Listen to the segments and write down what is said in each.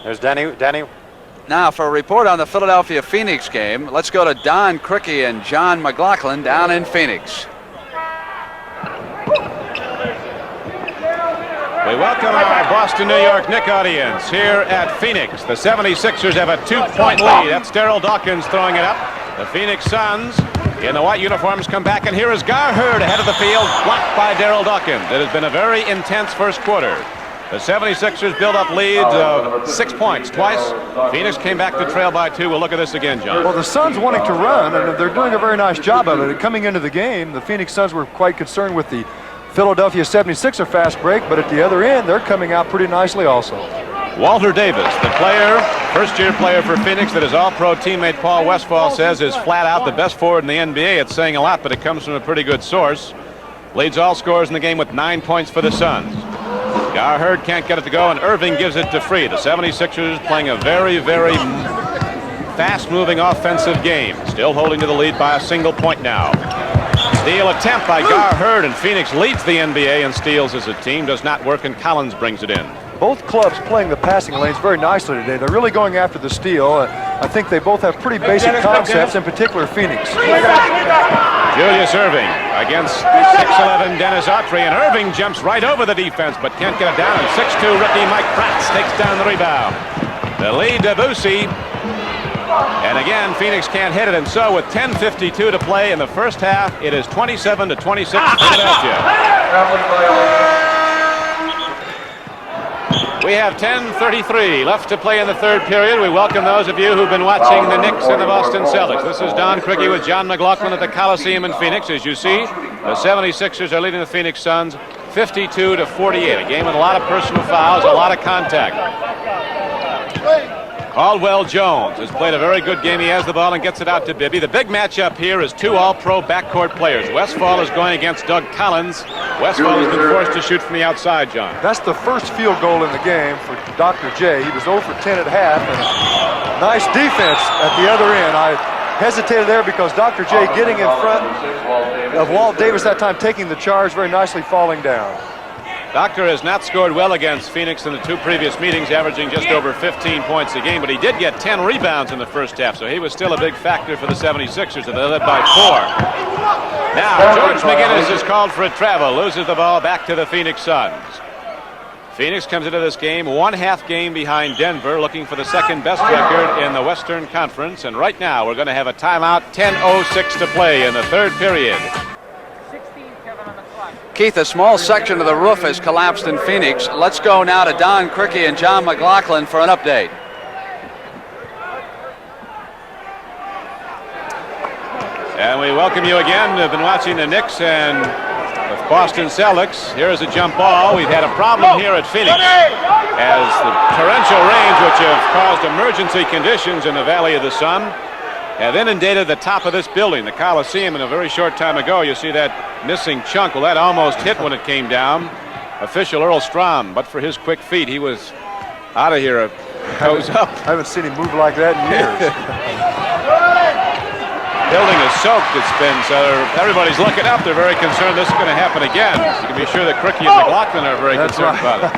There's Danny. Now for a report on the Philadelphia-Phoenix game, let's go to Don Criqui and John McLaughlin down in Phoenix. We welcome our Boston, New York Knicks audience here at Phoenix. The 76ers have a 2-point lead. That's Daryl Dawkins throwing it up. The Phoenix Suns in the white uniforms come back, and here is Gar Heard ahead of the field, blocked by Daryl Dawkins. It has been a very intense first quarter. The 76ers build up leads of 6 points twice. Phoenix came back to trail by 2. We'll look at this again, John. Well, the Suns wanting to run, and they're doing a very nice job of it. Coming into the game, the Phoenix Suns were quite concerned with the Philadelphia 76er fast break, but at the other end, they're coming out pretty nicely also. Walter Davis, the player, first-year player for Phoenix that his all-pro teammate Paul Westphal says is flat out the best forward in the NBA. It's saying a lot, but it comes from a pretty good source. Leads all scorers in the game with 9 points for the Suns. Gar Heard can't get it to go, and Irving gives it to Free. The 76ers playing a very, very fast-moving offensive game. Still holding to the lead by a single point now. Steal attempt by Gar Heard, and Phoenix leads the NBA in steals as a team. Does not work, and Collins brings it in. Both clubs playing the passing lanes very nicely today. They're really going after the steal. I think they both have pretty basic concepts, in particular Phoenix. Julius Irving against 6'11" Dennis Autry, and Irving jumps right over the defense but can't get it down. And 6'2" rookie Mike Pratt takes down the rebound. The lead to Boosie. And again, Phoenix can't hit it, and so with 10:52 to play in the first half, it is 27-26 Philadelphia. We have 10:33 left to play in the third period. We welcome those of you who've been watching the Knicks and the Boston Celtics. This is Don Criqui with John McLaughlin at the Coliseum in Phoenix. As you see, the 76ers are leading the Phoenix Suns 52-48. A game with a lot of personal fouls, a lot of contact. Caldwell Jones has played a very good game. He has the ball and gets it out to Bibby. The big matchup here is two all-pro backcourt players. Westphal is going against Doug Collins. Westphal has been forced to shoot from the outside, John. That's the first field goal in the game for Dr. J. He was 0 for 10 at half, and nice defense at the other end. I hesitated there because Dr. J getting in front of Walt Davis that time, taking the charge, very nicely falling down. Doctor has not scored well against Phoenix in the two previous meetings, averaging just over 15 points a game, but he did get 10 rebounds in the first half, so he was still a big factor for the 76ers, and they led by 4. Now, George McGinnis is called for a travel, loses the ball back to the Phoenix Suns. Phoenix comes into this game 1/2 game behind Denver, looking for the second-best record in the Western Conference, and right now we're going to have a timeout, 10:06 to play in the third period. Keith, a small section of the roof has collapsed in Phoenix. Let's go now to Don Criqui and John McLaughlin for an update. And we welcome you again. We've been watching the Knicks and the Boston Celtics. Here is a jump ball. We've had a problem here at Phoenix as the torrential rains, which have caused emergency conditions in the Valley of the Sun, have inundated the top of this building, the Coliseum, in a very short time ago. You see that missing chunk. Well, that almost hit when it came down. Official Earl Strom, but for his quick feet, he was out of here. Toes up. I haven't seen him move like that in years. Building is soaked, it's been, so everybody's looking up. They're very concerned this is going to happen again. You can be sure that Criqui and McLaughlin are very concerned about it.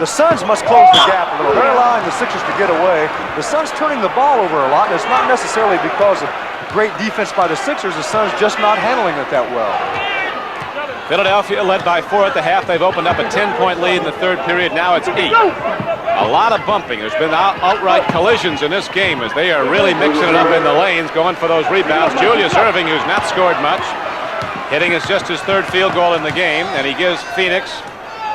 The Suns must close the gap a little. They're allowing the Sixers to get away. The Suns turning the ball over a lot, and it's not necessarily because of great defense by the Sixers. The Suns just not handling it that well. Philadelphia led by 4 at the half. They've opened up a 10-point lead in the third period. Now it's 8. A lot of bumping. There's been outright collisions in this game as they are really mixing it up in the lanes, going for those rebounds. Julius Irving, who's not scored much, hitting is just his third field goal in the game, and he gives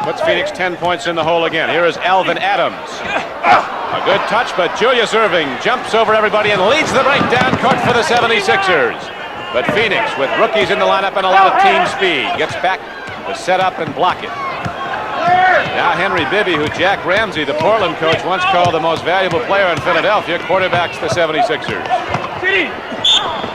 puts Phoenix 10 points in the hole again. Here is Alvin Adams. A good touch, but Julius Irving jumps over everybody and leads the break down court for the 76ers. But Phoenix, with rookies in the lineup and a lot of team speed, gets back to set up and block it. Now Henry Bibby, who Jack Ramsey, the Portland coach, once called the most valuable player in Philadelphia, quarterbacks the 76ers.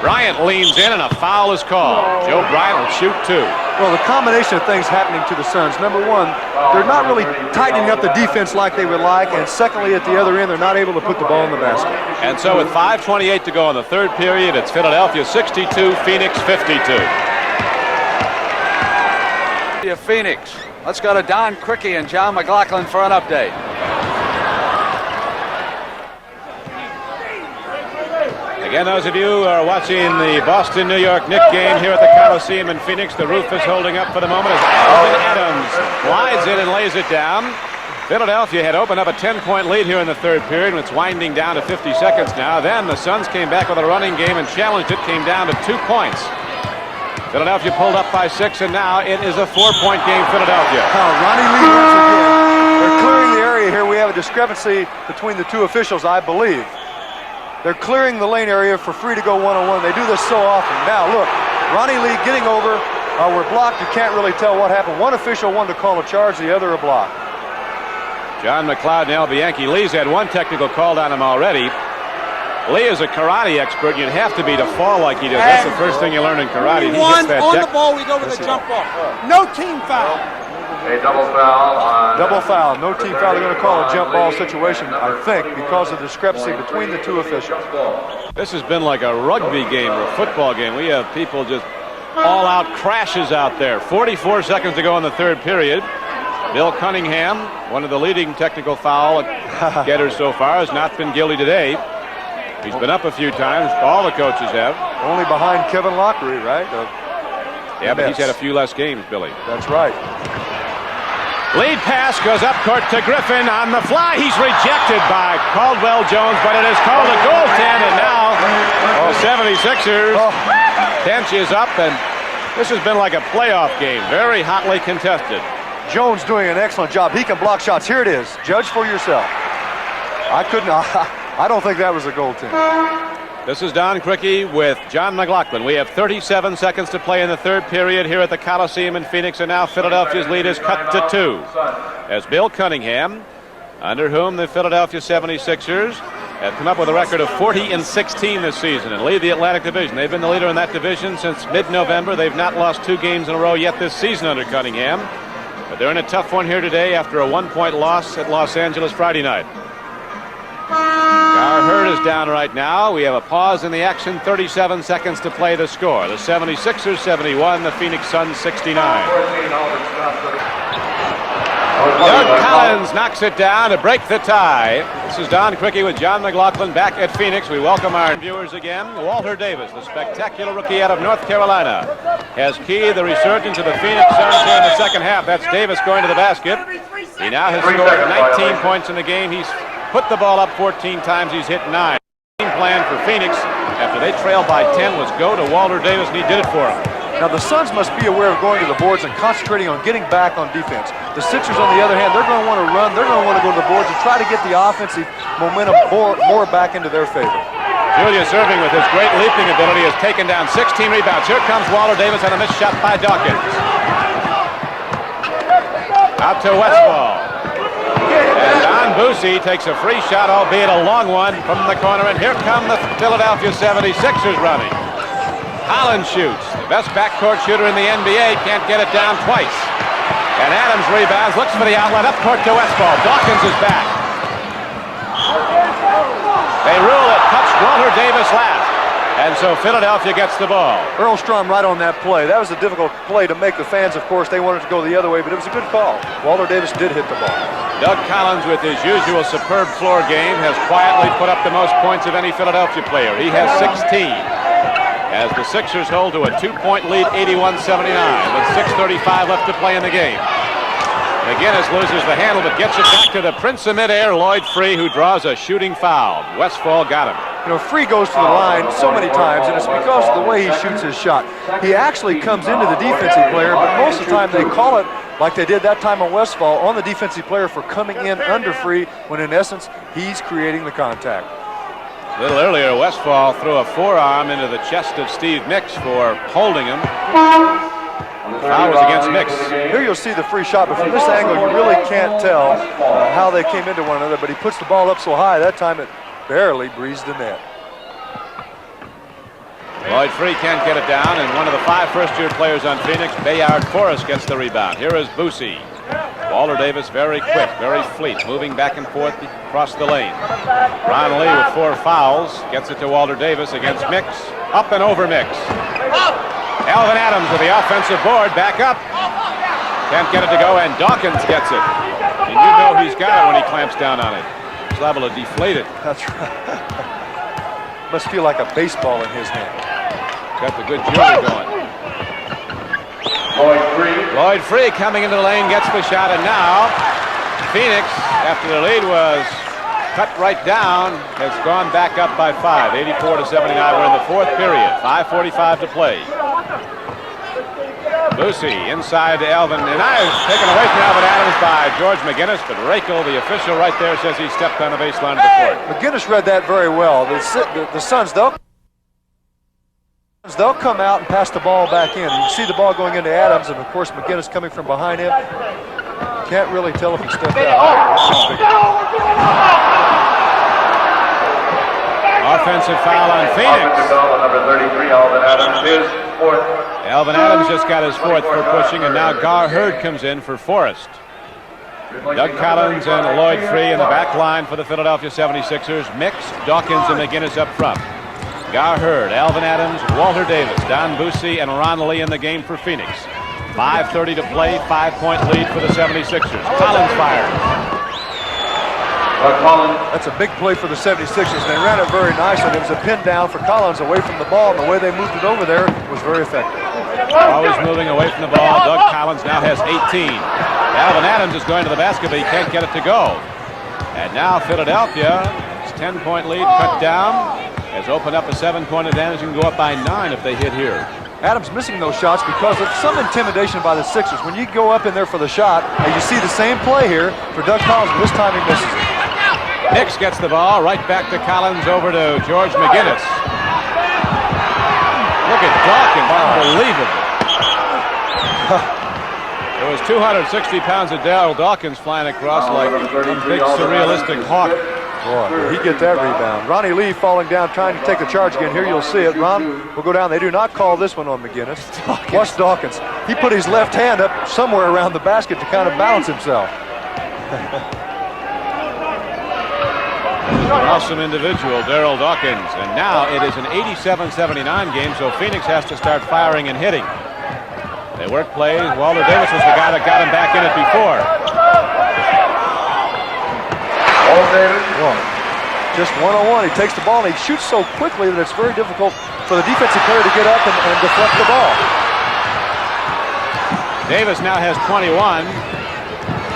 Bryant leans in and a foul is called. Joe Bryant will shoot 2. Well, the combination of things happening to the Suns. Number one, they're not really tightening up the defense like they would like, and secondly, at the other end, they're not able to put the ball in the basket. And so with 5:28 to go in the third period, it's Philadelphia 62, Phoenix 52. Phoenix. Let's go to Don Criqui and John McLaughlin for an update. Again, those of you who are watching the Boston-New York Knicks game here at the Coliseum in Phoenix, the roof is holding up for the moment as Alvin Adams glides in and lays it down. Philadelphia had opened up a 10-point lead here in the third period, and it's winding down to 50 seconds now. Then the Suns came back with a running game and challenged it, came down to 2 points. Philadelphia pulled up by 6, and now it is a 4-point game, Philadelphia. Ronnie Lee once again. They're clearing the area here. We have a discrepancy between the two officials, I believe. They're clearing the lane area for free to go one-on-one. They do this so often. Now, look, Ronnie Lee getting over. We're blocked. You can't really tell what happened. One official wanted to call a charge, the other a block. John McLeod and Al Bianchi. Lee's had one technical called on him already. Lee is a karate expert. You'd have to be to fall like he does. That's the first thing you learn in karate. He hits that on the ball, we go with a jump ball. No team foul. A double foul on... Double foul. No team foul. They're going to call a jump ball situation, I think, because of the discrepancy between the two officials. This has been like a rugby game or a football game. We have people just all-out crashes out there. 44 seconds to go in the third period. Bill Cunningham, one of the leading technical foul getters so far, has not been guilty today. He's been up a few times. All the coaches have. Only behind Kevin Lockery, right? Yeah, but he's had a few less games, Billy. That's right. Lead pass goes up court to Griffin on the fly. He's rejected by Caldwell Jones, but it is called a goaltend, and now the 76ers bench is up, and this has been like a playoff game. Very hotly contested. Jones doing an excellent job. He can block shots. Here it is. Judge for yourself. I don't think that was a goaltend. This is Don Criqui with John McLaughlin. We have 37 seconds to play in the third period here at the Coliseum in Phoenix, and now Philadelphia's lead is cut to 2. As Bill Cunningham, under whom the Philadelphia 76ers have come up with a record of 40-16 this season and lead the Atlantic Division. They've been the leader in that division since mid-November. They've not lost 2 games in a row yet this season under Cunningham. But they're in a tough one here today after a 1-point loss at Los Angeles Friday night. Our herd is down right now. We have a pause in the action. 37 seconds to play the score. The 76ers 71, the Phoenix Suns 69. Doug Collins knocks it down to break the tie. This is Don Criqui with John McLaughlin back at Phoenix. We welcome our viewers again. Walter Davis, the spectacular rookie out of North Carolina, has keyed the resurgence of the Phoenix Suns here in the second half. That's Davis going to the basket. He now has scored 19 points in the game. He's put the ball up 14 times. He's hit 9. The game plan for Phoenix after they trailed by 10 was go to Walter Davis, and he did it for him. Now the Suns must be aware of going to the boards and concentrating on getting back on defense. The Sixers, on the other hand, they're going to want to run. They're going to want to go to the boards and try to get the offensive momentum more back into their favor. Julius Erving, with his great leaping ability, has taken down 16 rebounds. Here comes Walter Davis on a missed shot by Dawkins. Out to Westfall. And Don Boosie takes a free shot, albeit a long one, from the corner. And here come the Philadelphia 76ers running. Collins shoots. The best backcourt shooter in the NBA. Can't get it down twice. And Adams rebounds, looks for the outlet, up court to Westfall. Dawkins is back. They rule it, touched Walter Davis last. And so Philadelphia gets the ball. Earl Strom right on that play. That was a difficult play to make. The fans, of course, they wanted to go the other way, but it was a good call. Walter Davis did hit the ball. Doug Collins, with his usual superb floor game, has quietly put up the most points of any Philadelphia player. He has 16. As the Sixers hold to a 2-point lead, 81-79, with 6:35 left to play in the game. McGinnis loses the handle, but gets it back to the Prince of Midair, Lloyd Free, who draws a shooting foul. Westfall got him. You know, Free goes to the line so many times, and it's because of the way he shoots his shot. He actually comes into the defensive player, but most of the time they call it, like they did that time on Westfall, on the defensive player for coming in under Free, when in essence, he's creating the contact. A little earlier, Westfall threw a forearm into the chest of Steve Nicks for holding him. The foul was against Nicks. Here you'll see the free shot, but from this angle, you really can't tell how they came into one another, but he puts the ball up so high, that time it barely breezed the net. Lloyd Free can't get it down, and one of the 5 first-year players on Phoenix, Bayard Forrest, gets the rebound. Here is Boosie. Walter Davis very quick, very fleet, moving back and forth across the lane. Ron Lee with 4 fouls, gets it to Walter Davis against Mix. Up and over Mix. Alvin Adams with the offensive board, back up. Can't get it to go, and Dawkins gets it. And you know he's got it when he clamps down on it. He's liable to deflate it. That's right. Must feel like a baseball in his hand. Got the good jewelry going. Lloyd Free coming into the lane, gets the shot, and now Phoenix, after the lead was cut right down, has gone back up by 5, 84-79. We're in the fourth period, 5:45 to play. Lucy inside to Elvin, and taken away from Elvin Adams by George McGinnis, but Rakel, the official right there, says he stepped on the baseline of the court. McGinnis read that very well. The Suns, they'll come out and pass the ball back in. You can see the ball going into Adams, and of course McGinnis coming from behind him. Can't really tell if he stepped out. Offensive foul on Phoenix. Number 33, Alvin Adams, his fourth. Alvin Adams just got his fourth for pushing, and now Gar Hurd comes in for Forrest. Doug Collins and Lloyd Free in the back line for the Philadelphia 76ers. Mix, Dawkins, and McGinnis up front. Gar Hurd, Alvin Adams, Walter Davis, Don Boosie, and Ron Lee in the game for Phoenix. 5:30 to play, 5-point lead for the 76ers. Collins fires. That's a big play for the 76ers. They ran it very nicely. It was a pin down for Collins away from the ball, and the way they moved it over there was very effective. Always moving away from the ball. Doug Collins now has 18. Alvin Adams is going to the basket, but he can't get it to go. And now Philadelphia, its 10-point lead cut down, has opened up a 7-point advantage and can go up by 9 if they hit here. Adams missing those shots because of some intimidation by the Sixers. When you go up in there for the shot, and you see the same play here for Doug Collins, but this time he misses it. Knicks gets the ball right back to Collins, over to George McGinnis. Look at Dawkins, unbelievable. There was 260 pounds of Darryl Dawkins flying across like a big surrealistic hawk. Boy, did he get that rebound. Ronnie Lee falling down, trying to take the charge again. Here you'll see it. Ron will go down. They do not call this one on McGinnis. Watch Dawkins. He put his left hand up somewhere around the basket to kind of balance himself. Awesome individual, Darryl Dawkins. And now it is an 87-79 game, so Phoenix has to start firing and hitting. They work plays. Walter Davis was the guy that got him back in it before. Just one-on-one. He takes the ball and he shoots so quickly that it's very difficult for the defensive player to get up and deflect the ball. Davis now has 21.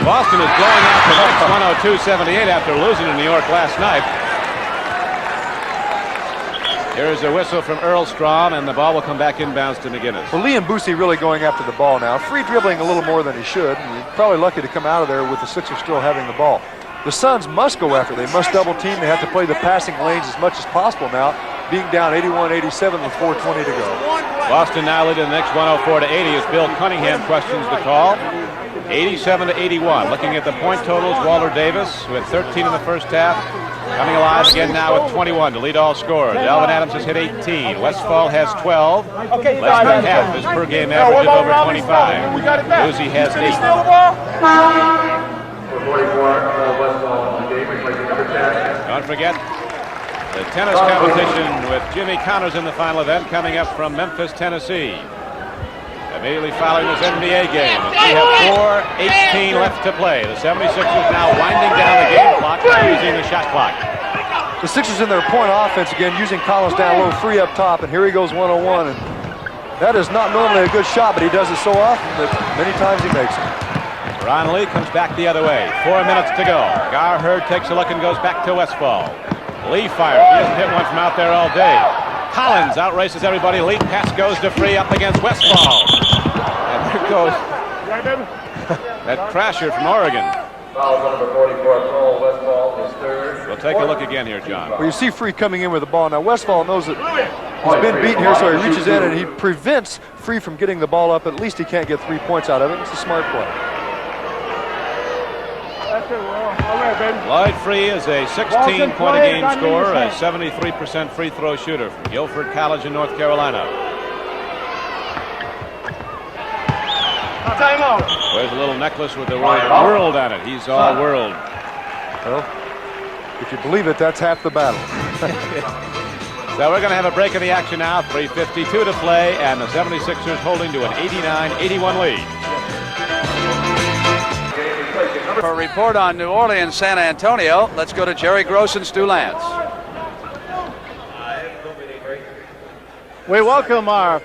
Boston is blowing out the Knicks 102-78 after losing in New York last night. Here's a whistle from Earl Strom, and the ball will come back inbounds to McGinnis. Well, Lee and Boosie really going after the ball now. Free dribbling a little more than he should. And he's probably lucky to come out of there with the Sixers still having the ball. The Suns must go after it. They must double team. They have to play the passing lanes as much as possible now, being down 81-87 with 4:20 to go. Boston now leading the Knicks 104-80 as Bill Cunningham questions the call. 87-81. Looking at the point totals, Walter Davis, who had 13 in the first half, coming alive again now with 21 to lead all scorers. Alvin Adams has hit 18. Westfall has 12. Less than half his per game average of over 25. Lucy has 8. Don't forget the tennis competition with Jimmy Connors in the final event coming up from Memphis, Tennessee. Immediately following this NBA game. We have 4:18 left to play. The 76ers now winding down the game clock by using the shot clock. The Sixers in their point offense again, using Collins down low, free up top, and here he goes one-on-one. And that is not normally a good shot, but he does it so often that many times he makes it. Ron Lee comes back the other way. 4 minutes to go. Gar Hurd takes a look and goes back to Westfall. Lee fires. He hasn't hit one from out there all day. Collins outraces everybody. Lead pass goes to Free up against Westfall. And there goes that crasher from Oregon. We'll take a look again here, John. Well, you see Free coming in with the ball. Now, Westfall knows that he's been beaten here, so he reaches in and he prevents Free from getting the ball up. At least he can't get 3 points out of it. It's a smart play. Lloyd Free is a 16-point-a-game scorer, a 73% free throw shooter from Guilford College in North Carolina. Wears a little necklace with the word world on it. He's all world. Well, if you believe it, that's half the battle. So we're going to have a break in the action now. 3:52 to play, and the 76ers holding to an 89-81 lead. For a report on New Orleans, San Antonio, let's go to Jerry Gross and Stu Lance. We welcome our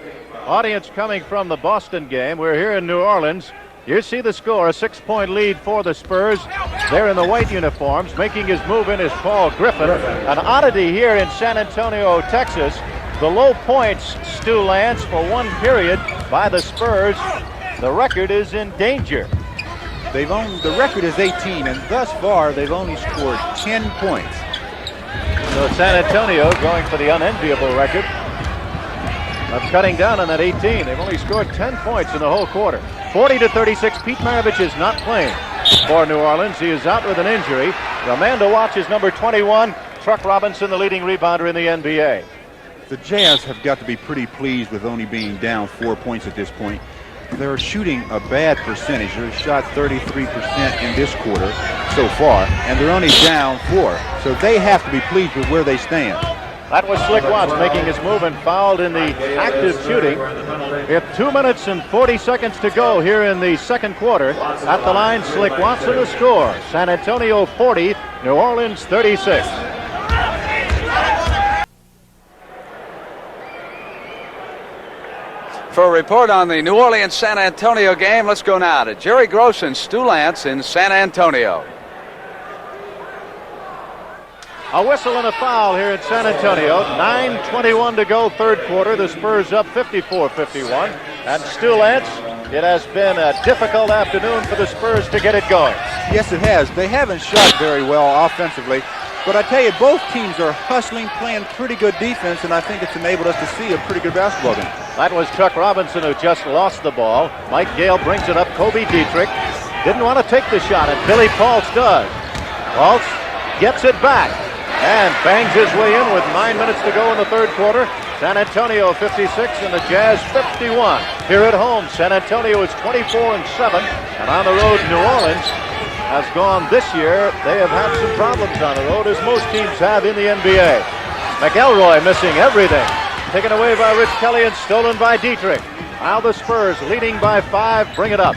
audience coming from the Boston game. We're here in New Orleans. You see the score, a 6-point lead for the Spurs. They're in the white uniforms. Making his move in is Paul Griffin. An oddity here in San Antonio, Texas. The low points, Stu Lance, for one period by the Spurs. The record is in danger. The record is 18, and thus far they've only scored 10 points. So San Antonio going for the unenviable record of cutting down on that 18. They've only scored 10 points in the whole quarter. 40-36. Pete Maravich is not playing for New Orleans. He is out with an injury. The man to watch is number 21, Truck Robinson, the leading rebounder in the NBA. The Jazz have got to be pretty pleased with only being down 4 points at this point. They're shooting a bad percentage. They've shot 33% in this quarter so far, and they're only down 4. So they have to be pleased with where they stand. That was Slick Watts making his move and fouled in the active shooting. With 2 minutes and 40 seconds to go here in the second quarter. At the line, Slick Watts in the score. San Antonio 40, New Orleans 36. For a report on the New Orleans-San Antonio game, let's go now to Jerry Gross and Stu Lance in San Antonio. A whistle and a foul here in San Antonio. 9:21 to go, third quarter. The Spurs up 54-51. And Stu Lance, it has been a difficult afternoon for the Spurs to get it going. Yes, it has. They haven't shot very well offensively. But I tell you, both teams are hustling, playing pretty good defense, and I think it's enabled us to see a pretty good basketball game. That was Chuck Robinson who just lost the ball. Mike Gale brings it up. Kobe Dietrich didn't want to take the shot, and Billy Paultz does. Paultz gets it back and bangs his way in with 9 minutes to go in the third quarter. San Antonio 56 and the Jazz 51. Here at home, San Antonio is 24-7, and on the road, New Orleans has gone this year. They have had some problems on the road, as most teams have in the NBA. McElroy missing everything. Taken away by Rich Kelly and stolen by Dietrich. Now the Spurs leading by 5, bring it up.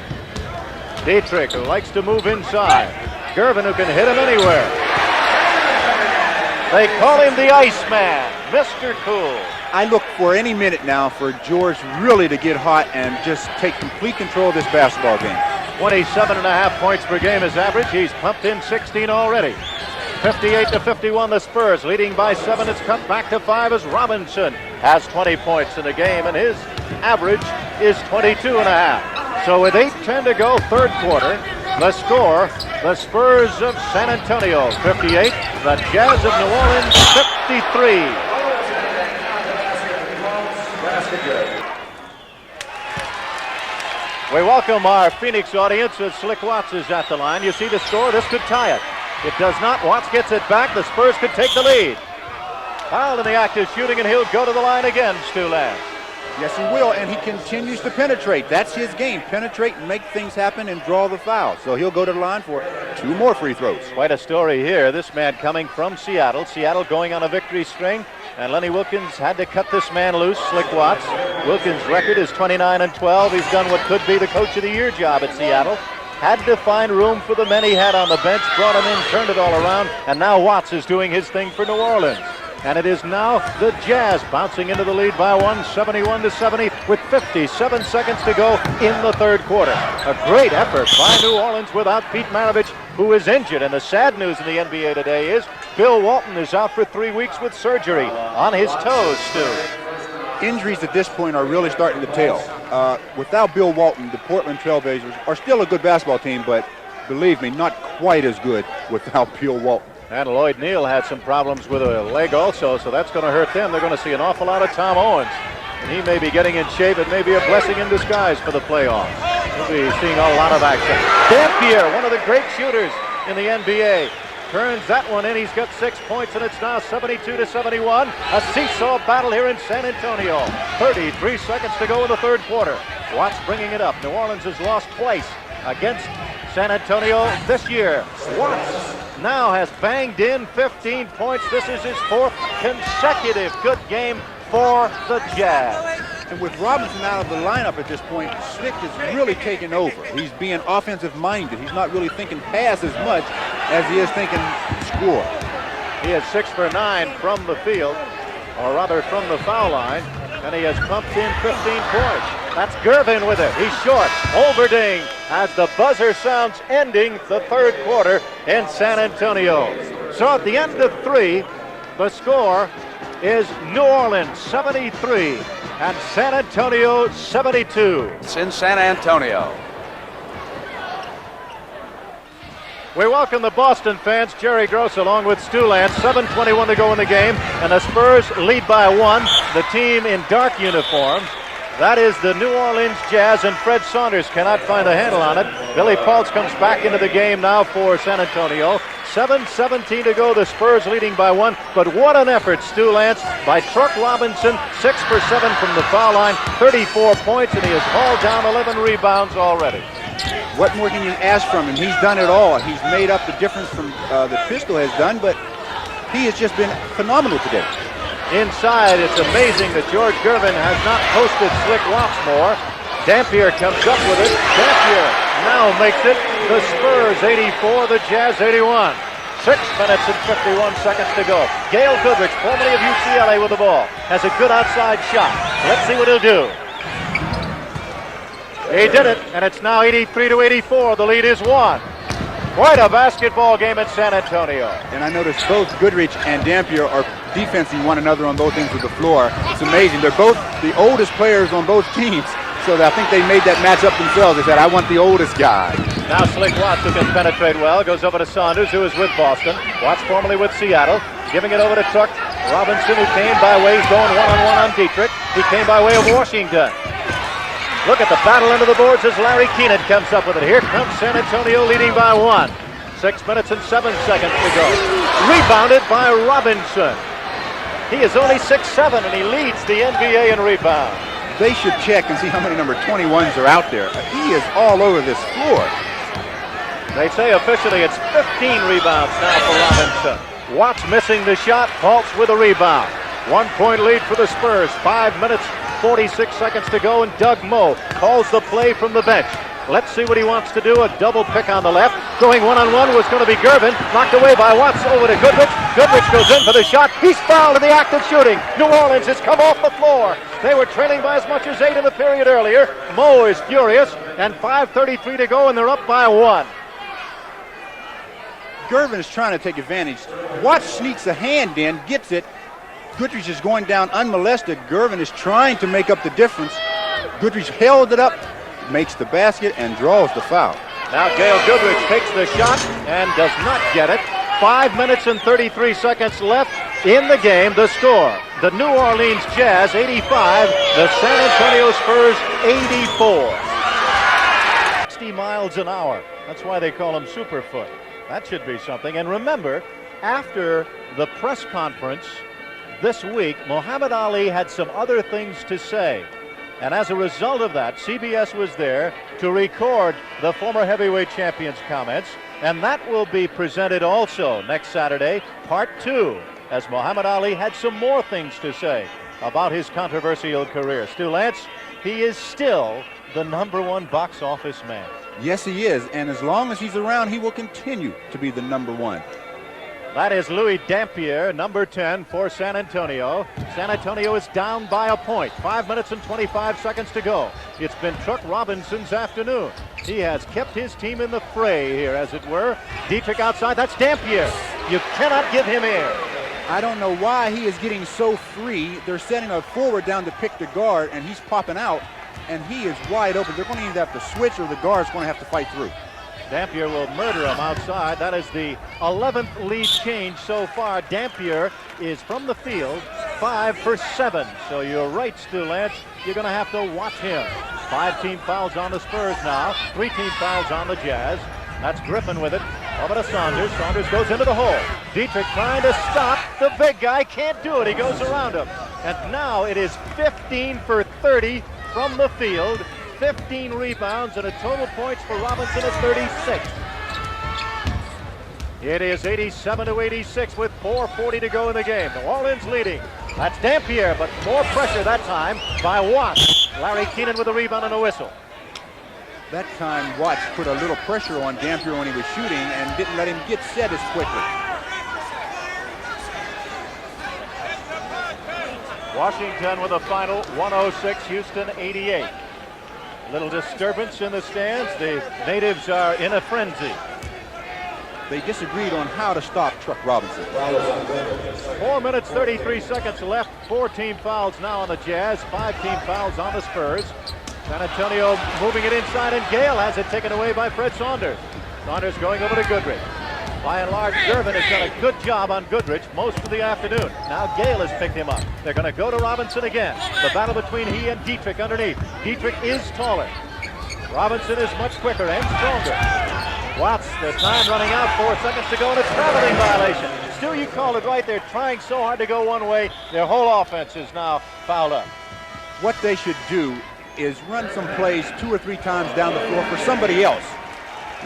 Dietrich, who likes to move inside. Gervin, who can hit him anywhere. They call him the Iceman, Mr. Cool. I look for any minute now for George really to get hot and just take complete control of this basketball game. 27.5 points per game is average. He's pumped in 16 already. 58-51, the Spurs leading by 7. It's cut back to 5 as Robinson has 20 points in the game, and his average is 22.5. So with 8:10 to go, third quarter, the score, the Spurs of San Antonio 58, the Jazz of New Orleans 53. We welcome our Phoenix audience as Slick Watts is at the line. You see the score, this could tie it. It does not. Watts gets it back. The Spurs could take the lead. Fouled in the active shooting, and he'll go to the line again, Stu Lance. Yes, he will, and he continues to penetrate. That's his game. Penetrate and make things happen and draw the foul. So he'll go to the line for 2 more free throws. Quite a story here. This man coming from Seattle. Seattle going on a victory string. And Lenny Wilkins had to cut this man loose, Slick Watts. Wilkins' record is 29-12. He's done what could be the Coach of the Year job at Seattle. Had to find room for the men he had on the bench, brought him in, turned it all around, and now Watts is doing his thing for New Orleans. And it is now the Jazz bouncing into the lead by 1, 71-70, with 57 seconds to go in the third quarter. A great effort by New Orleans without Pete Maravich, who is injured. And the sad news in the NBA today is Bill Walton is out for 3 weeks with surgery on his toes, Stu. Injuries at this point are really starting to tell. Without Bill Walton, the Portland Trailblazers are still a good basketball team, but believe me, not quite as good without Bill Walton. And Lloyd Neal had some problems with a leg also, so that's going to hurt them. They're going to see an awful lot of Tom Owens. And he may be getting in shape. It may be a blessing in disguise for the playoffs. We'll be seeing a lot of action. Dampier, one of the great shooters in the NBA, turns that one in. He's got 6 points, and it's now 72-71. A seesaw battle here in San Antonio. 33 seconds to go in the third quarter. Watts bringing it up. New Orleans has lost twice against San Antonio this year. Watts now has banged in 15 points. This is his 4th consecutive good game for the Jazz. And with Robinson out of the lineup at this point, Slick is really taking over. He's being offensive minded. He's not really thinking pass as much as he is thinking score. He is 6 for 9 from the field, or rather from the foul line. and he has pumped in 15 points. That's Gervin with it. He's short. Olverding as the buzzer sounds, ending the third quarter in San Antonio. So at the end of 3, the score is New Orleans 73 and San Antonio 72. It's in San Antonio. We welcome the Boston fans. Jerry Gross along with Stu Lance. 7:21 to go in the game, and the Spurs lead by 1. The team in dark uniforms. That is the New Orleans Jazz, and Fred Saunders cannot find a handle on it. Billy Paultz comes back into the game now for San Antonio. 7:17 to go, the Spurs leading by 1, but what an effort, Stu Lance, by Truck Robinson, 6 for 7 from the foul line, 34 points, and he has hauled down 11 rebounds already. What more can you ask from him? He's done it all. He's made up the difference from that Pistol has done, but he has just been phenomenal today. Inside, it's amazing that George Gervin has not posted Slick Locks more. Dampier comes up with it. Dampier now makes it the Spurs 84, the Jazz 81. 6 minutes and 51 seconds to go. Gail Goodrich, formerly of UCLA, with the ball. Has a good outside shot. Let's see what he'll do. He did it, and it's now 83-84. The lead is 1. Quite a basketball game in San Antonio. And I noticed both Goodrich and Dampier are defensing one another on both ends of the floor. It's amazing. They're both the oldest players on both teams. So I think they made that match up themselves. They said, I want the oldest guy. Now Slick Watts, who can penetrate well, goes over to Saunders, who is with Boston. Watts formerly with Seattle, giving it over to Truck Robinson, who came by way, he's going one-on-one on Dietrich. He came by way of Washington. Look at the battle under the boards as Larry Keenan comes up with it. Here comes San Antonio leading by 1. 6 minutes and 7 seconds to go. Rebounded by Robinson. He is only 6'7", and he leads the NBA in rebound. They should check and see how many number 21s are out there. He is all over this floor. They say officially it's 15 rebounds now for Robinson. Watts missing the shot, Paultz with a rebound. 1 point lead for the Spurs. 5 minutes, 46 seconds to go, and Doug Moe calls the play from the bench. Let's see what he wants to do. A double pick on the left. Going one-on-one was going to be Gervin. Knocked away by Watts over to Goodrich. Goodrich goes in for the shot. He's fouled in the act of shooting. New Orleans has come off the floor. They were trailing by as much as 8 in the period earlier. Moe is furious, and 5:33 to go, and they're up by 1. Gervin is trying to take advantage. Watts sneaks a hand in, gets it. Goodrich is going down unmolested. Gervin is trying to make up the difference. Goodrich held it up, makes the basket, and draws the foul. Now Gail Goodrich takes the shot and does not get it. 5 minutes and 33 seconds left in the game. The score, the New Orleans Jazz 85, the San Antonio Spurs 84. 60 miles an hour. That's why they call him Superfoot. That should be something. And remember, after the press conference this week, Muhammad Ali had some other things to say. And as a result of that, CBS was there to record the former heavyweight champion's comments. And that will be presented also next Saturday, part 2, as Muhammad Ali had some more things to say about his controversial career. Stu Lance, he is still the #1 box office man. Yes, he is. And as long as he's around, he will continue to be the #1. That is Louis Dampier, number 10 for San Antonio. San Antonio is down by a point. 5 minutes and 25 seconds to go. It's been Truck Robinson's afternoon. He has kept his team in the fray here, as it were. Dietrich outside. That's Dampier. You cannot give him air. I don't know why he is getting so free. They're setting a forward down to pick the guard, and he's popping out, and he is wide open. They're going to either have to switch, or the guard's going to have to fight through. Dampier will murder him outside. That is the 11th lead change so far. Dampier is from the field 5 for 7. So you're right, Stu Lance. You're going to have to watch him. 5 team fouls on the Spurs now. 3 team fouls on the Jazz. That's Griffin with it. Over to Saunders. Saunders goes into the hole. Dietrich trying to stop the big guy. Can't do it. He goes around him. And now it is 15 for 30 from the field. 15 rebounds and a total points for Robinson of 36. It is 87-86 with 4:40 to go in the game. New Orleans leading. That's Dampier, but more pressure that time by Watts. Larry Keenan with a rebound and a whistle. That time, Watts put a little pressure on Dampier when he was shooting and didn't let him get set as quickly. Washington with a final 106, Houston 88. Little disturbance in the stands. The natives are in a frenzy. They disagreed on how to stop Truck Robinson. 4 minutes, 33 seconds left. 4 team fouls now on the Jazz. 5 team fouls on the Spurs. San Antonio moving it inside, and Gale has it taken away by Fred Saunders. Saunders going over to Goodrich. By and large, Gervin has done a good job on Goodrich most of the afternoon. Now Gale has picked him up. They're going to go to Robinson again. The battle between he and Dietrich underneath. Dietrich is taller. Robinson is much quicker and stronger. Watts, there's time running out, 4 seconds to go, and a traveling violation. Stu, you called it right. They're trying so hard to go one way. Their whole offense is now fouled up. What they should do is run some plays 2 or 3 times down the floor for somebody else.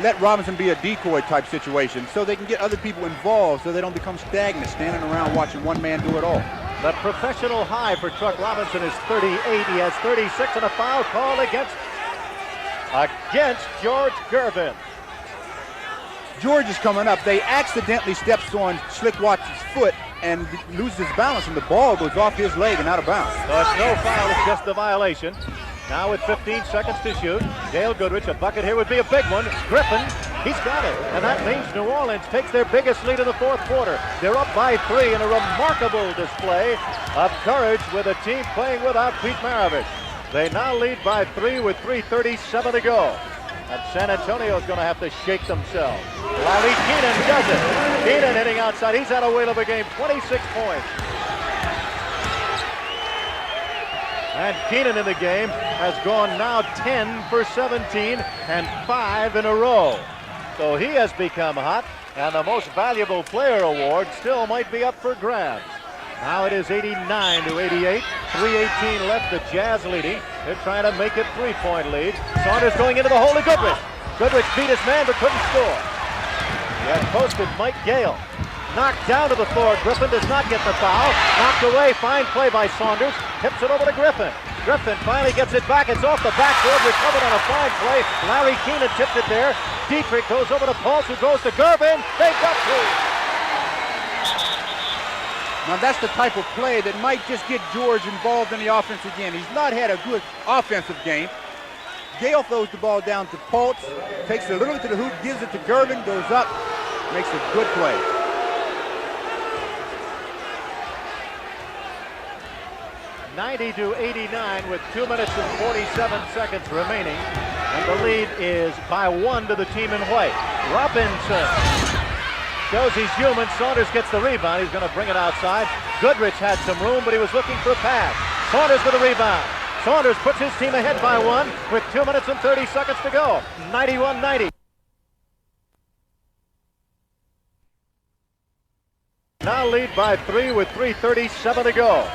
Let Robinson be a decoy type situation so they can get other people involved so they don't become stagnant, standing around watching one man do it all. The professional high for Truck Robinson is 38. He has 36 and a foul called against George Gervin. George is coming up. They accidentally steps on Slick Watts' foot and loses his balance, and the ball goes off his leg and out of bounds. So it's no foul, it's just a violation. Now with 15 seconds to shoot, Dale Goodrich, a bucket here would be a big one. Griffin, he's got it. And that means New Orleans takes their biggest lead in the 4th quarter. They're up by 3 in a remarkable display of courage with a team playing without Pete Maravich. They now lead by 3 with 3:37 to go. And San Antonio is going to have to shake themselves. Larry Keenan does it. Keenan hitting outside. He's had a whale of a game, 26 points. And Keenan in the game has gone now 10 for 17 and 5 in a row. So he has become hot, and the most valuable player award still might be up for grabs. Now it is 89 to 88. 3:18 left, the Jazz leading. They're trying to make it 3-point lead. Saunders going into the hole to Goodrich. Goodrich beat his man but couldn't score. He had posted Mike Gale. Knocked down to the floor. Griffin does not get the foul. Knocked away. Fine play by Saunders. Tips it over to Griffin. Griffin finally gets it back. It's off the backboard. Recovered on a fine play. Larry Keenan tipped it there. Dietrich goes over to Pulse, who goes to Gervin. They've got 2. Now that's the type of play that might just get George involved in the offense again. He's not had a good offensive game. Gale throws the ball down to Pulse, takes it a little bit to the hoop, gives it to Gervin, goes up, makes a good play. .90 to 89 with 2 minutes and 47 seconds remaining. And the lead is by 1 to the team in white. Robinson shows he's human. Saunders gets the rebound. He's going to bring it outside. Goodrich had some room, but he was looking for a pass. Saunders with a rebound. Saunders puts his team ahead by 1 with 2 minutes and 30 seconds to go. 91-90. Now lead by 3 with 3:37 to go.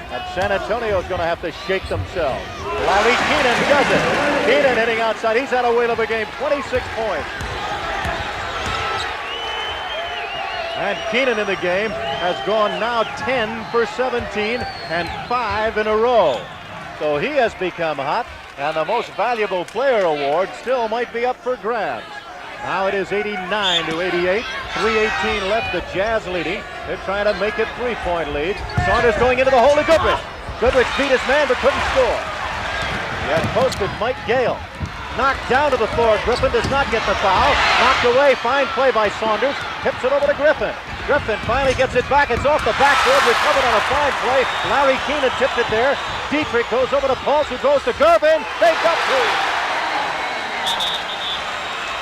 And San Antonio is going to have to shake themselves. Larry Keenan does it. Keenan hitting outside. He's had a whale of a game, 26 points. And Keenan in the game has gone now 10 for 17 and 5 in a row. So he has become hot, and the most valuable player award still might be up for grabs. Now it is 89 to 88. 3:18 left, the Jazz leading. They're trying to make it 3-point lead. Saunders going into the hole to Goodrich. Goodrich beat his man but couldn't score. He had posted Mike Gale. Knocked down to the floor. Griffin does not get the foul. Knocked away. Fine play by Saunders. Tips it over to Griffin. Griffin finally gets it back. It's off the backboard. Recovered on a fine play. Larry Keenan tipped it there. Dietrich goes over to Pulse, who goes to Gervin. They've got 2.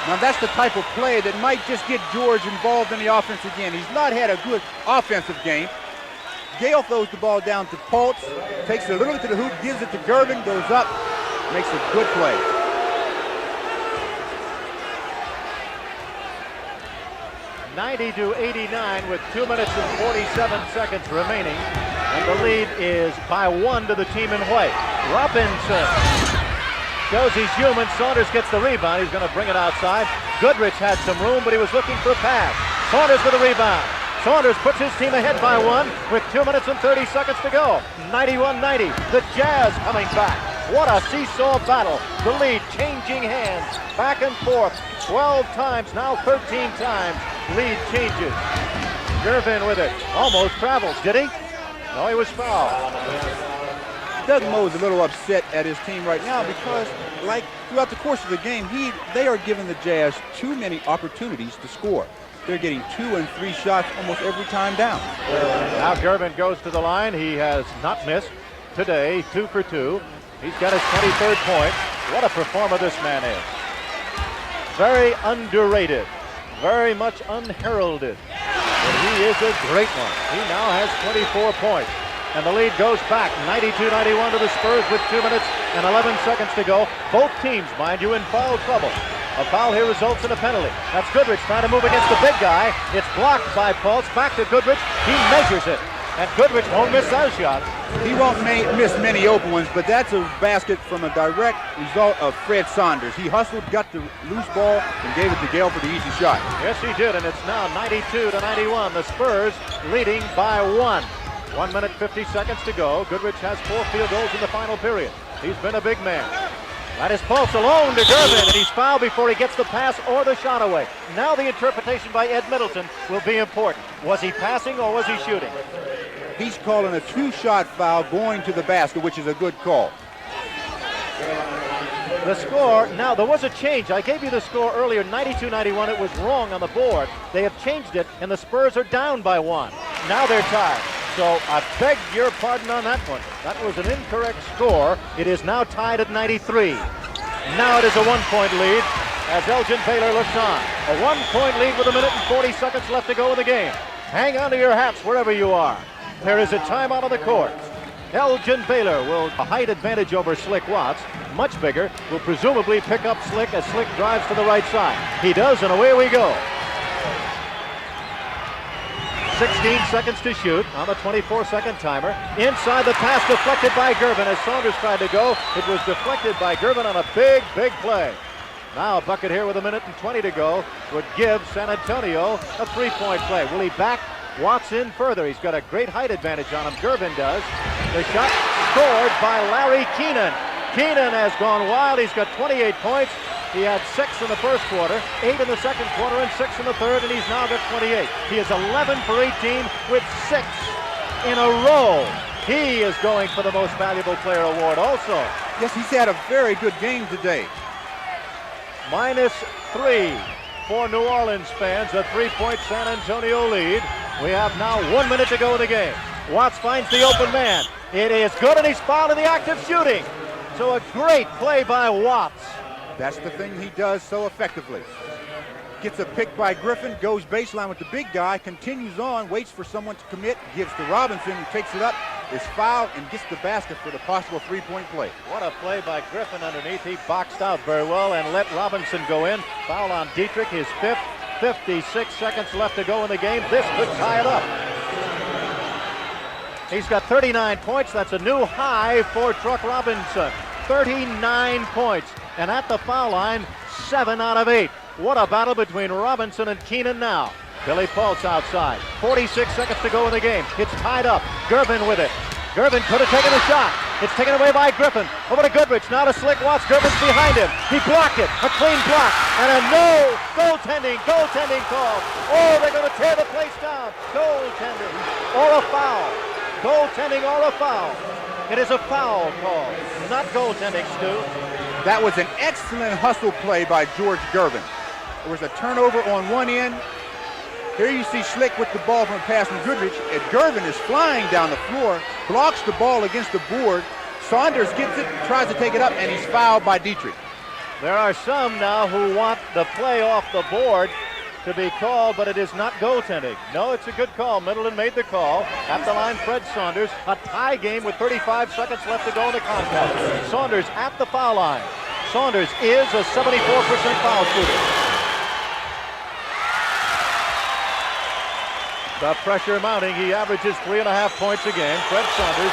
Now that's the type of play that might just get George involved in the offense again. He's not had a good offensive game. Gale throws the ball down to Pulse, takes it a little bit to the hoop, gives it to Gervin, goes up, makes a good play. .90 to 89 with 2 minutes and 47 seconds remaining. And the lead is by 1 to the team in white. Robinson shows he's human. Saunders gets the rebound. He's going to bring it outside. Goodrich had some room, but he was looking for a pass. Saunders with a rebound. Saunders puts his team ahead by 1 with 2 minutes and 30 seconds to go. 91-90. The Jazz coming back. What a seesaw battle. The lead changing hands. Back and forth. 12 times, now 13 times. Lead changes. Gervin with it. Almost travels, did he? No, he was fouled. Doug Moe is a little upset at his team right now because, like throughout the course of the game, they are giving the Jazz too many opportunities to score. They're getting 2 and 3 shots almost every time down. Now Gervin goes to the line. He has not missed today, 2 for 2. He's got his 23rd point. What a performer this man is. Very underrated, very much unheralded. But he is a great one. He now has 24 points. And the lead goes back 92-91 to the Spurs with 2 minutes and 11 seconds to go. Both teams, mind you, in foul trouble. A foul here results in a penalty. That's Goodrich trying to move against the big guy. It's blocked by Fultz. Back to Goodrich. He measures it. And Goodrich won't miss those shots. He won't miss many open ones, but that's a basket from a direct result of Fred Saunders. He hustled, got the loose ball, and gave it to Gale for the easy shot. Yes, he did, and it's now 92-91. The Spurs leading by 1. 1 minute, 50 seconds to go. Goodrich has 4 field goals in the final period. He's been a big man. That is Fultz alone to Gervin, and he's fouled before he gets the pass or the shot away. Now the interpretation by Ed Middleton will be important. Was he passing or was he shooting? He's calling a 2-shot foul going to the basket, which is a good call. The score, now there was a change. I gave you the score earlier, 92-91. It was wrong on the board. They have changed it, and the Spurs are down by 1. Now they're tied. So I beg your pardon on that one. That was an incorrect score. It is now tied at 93. Now it is a 1-point lead as Elgin Baylor looks on. A 1-point lead with 1 minute and 40 seconds left to go in the game. Hang on to your hats wherever you are. There is a timeout on the court. Elgin Baylor will a height advantage over Slick Watts. Much bigger. Will presumably pick up Slick as Slick drives to the right side. He does, and away we go. 16 seconds to shoot on the 24-second timer. Inside, the pass deflected by Gervin as Saunders tried to go. It was deflected by Gervin on a big, big play. Now a bucket here with 1 minute and 20 to go would give San Antonio a 3-point play. Will he back Watts in further? He's got a great height advantage on him. Gervin does. The shot scored by Larry Keenan. Keenan has gone wild. He's got 28 points. He had 6 in the first quarter, 8 in the second quarter, and 6 in the third, and he's now got 28. He is 11 for 18 with 6 in a row. He is going for the most valuable player award also. Yes, he's had a very good game today. -3 for New Orleans fans, a 3-point San Antonio lead. We have now 1 minute to go in the game. Watts finds the open man. It is good, and he's fouled in the act of shooting. So a great play by Watts. That's the thing he does so effectively. Gets a pick by Griffin, goes baseline with the big guy, continues on, waits for someone to commit, gives to Robinson, who takes it up, is fouled, and gets the basket for the possible 3-point play. What a play by Griffin underneath. He boxed out very well and let Robinson go in. Foul on Dietrich, his 5th. 56 seconds left to go in the game. This could tie it up. He's got 39 points. That's a new high for Truck Robinson. 39 points. And at the foul line, 7 out of 8. What a battle between Robinson and Keenan now. Billy Fultz outside. 46 seconds to go in the game. It's tied up. Gervin with it. Gervin could have taken a shot. It's taken away by Griffin. Over to Goodrich. Now to Slick Watts. Gervin's behind him. He blocked it. A clean block. And a no goaltending call. Oh, they're going to tear the place down. Goaltending or a foul. Goaltending or a foul. It is a foul call, not goaltending, Stu. That was an excellent hustle play by George Gervin. There was a turnover on one end. Here you see Slick with the ball from a pass from Goodrich, and Gervin is flying down the floor, blocks the ball against the board. Saunders gets it, tries to take it up, and he's fouled by Dietrich. There are some now who want the play off the board to be called, but it is not goaltending. No, it's a good call. Middleton made the call. At the line, Fred Saunders. A tie game with 35 seconds left to go in the contest. Saunders at the foul line. Saunders is a 74% foul shooter. The pressure mounting. He averages 3.5 points a game. Fred Saunders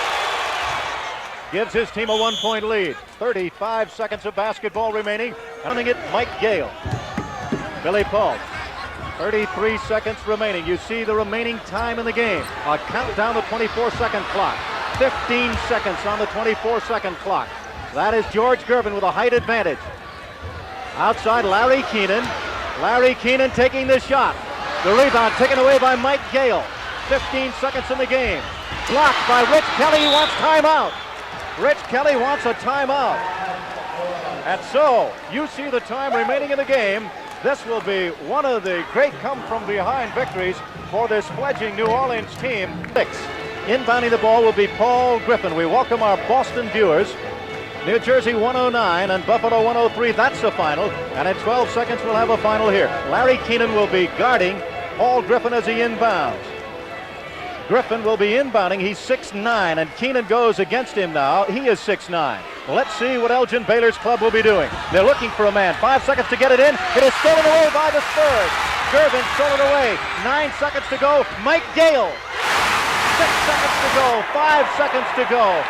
gives his team a 1-point lead. 35 seconds of basketball remaining. Counting it, Mike Gale. Billy Fultz. 33 seconds remaining. You see the remaining time in the game. A countdown the 24-second clock. 15 seconds on the 24-second clock. That is George Gervin with a height advantage. Outside, Larry Keenan. Larry Keenan taking the shot. The rebound taken away by Mike Gale. 15 seconds in the game. blocked by Rich Kelly. He wants timeout. Rich Kelly wants a timeout. And so, you see the time remaining in the game. This will be one of the great come-from-behind victories for this fledgling New Orleans team. Inbounding the ball will be Paul Griffin. We welcome our Boston viewers. New Jersey 109 and Buffalo 103. That's the final. And in 12 seconds, we'll have a final here. Larry Keenan will be guarding Paul Griffin as he inbounds. Griffin will be inbounding. He's 6'9", and Keenan goes against him now. He is 6'9". Let's see what Elgin Baylor's club will be doing. They're looking for a man. 5 seconds to get it in. It is stolen away by the Spurs. Gervin stolen away. 9 seconds to go. Mike Gale. 6 seconds to go. 5 seconds to go.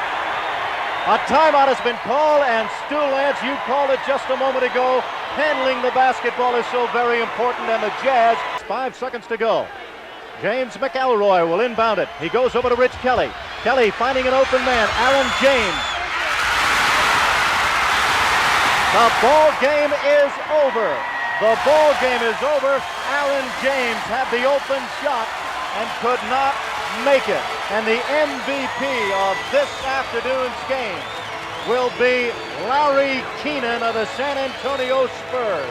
A timeout has been called, and Stu Lance, you called it just a moment ago. Handling the basketball is so very important, and the Jazz. 5 seconds to go. James McElroy will inbound it. He goes over to Rich Kelly. Kelly finding an open man. Aaron James. The ball game is over. The ball game is over. Aaron James had the open shot and could not make it. And the MVP of this afternoon's game will be Larry Keenan of the San Antonio Spurs.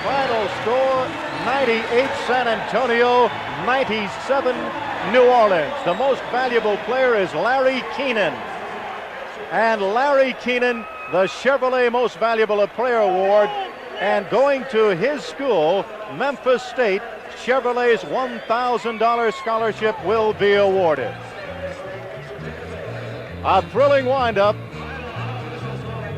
Final score, 98 San Antonio, 97 New Orleans. The most valuable player is Larry Keenan. And Larry Keenan, the Chevrolet Most Valuable Player Award, and going to his school, Memphis State, Chevrolet's $1,000 scholarship will be awarded. A thrilling windup.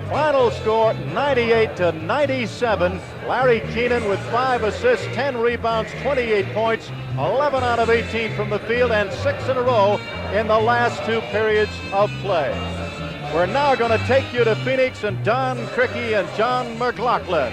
Final score 98-97. Larry Keenan with 5 assists, 10 rebounds, 28 points, 11 out of 18 from the field, and 6 in a row in the last 2 periods of play. We're now going to take you to Phoenix and Don Criqui and John McLaughlin.